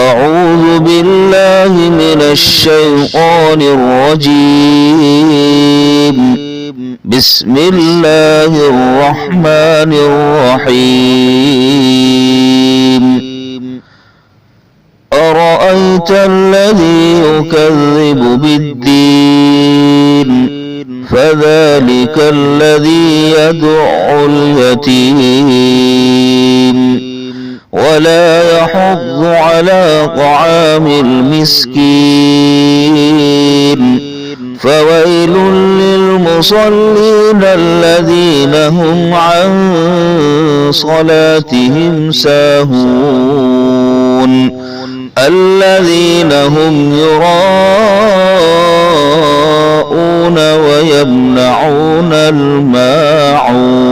أعوذ بالله من الشيطان الرجيم. بسم الله الرحمن الرحيم. أرأيت الذي يكذب بالدين فذلك الذي يدع اليتيم ولا يحض على طعام المسكين فويل للمصلين الذين هم عن صلاتهم ساهون الذين هم يراءون ويمنعون الماعون.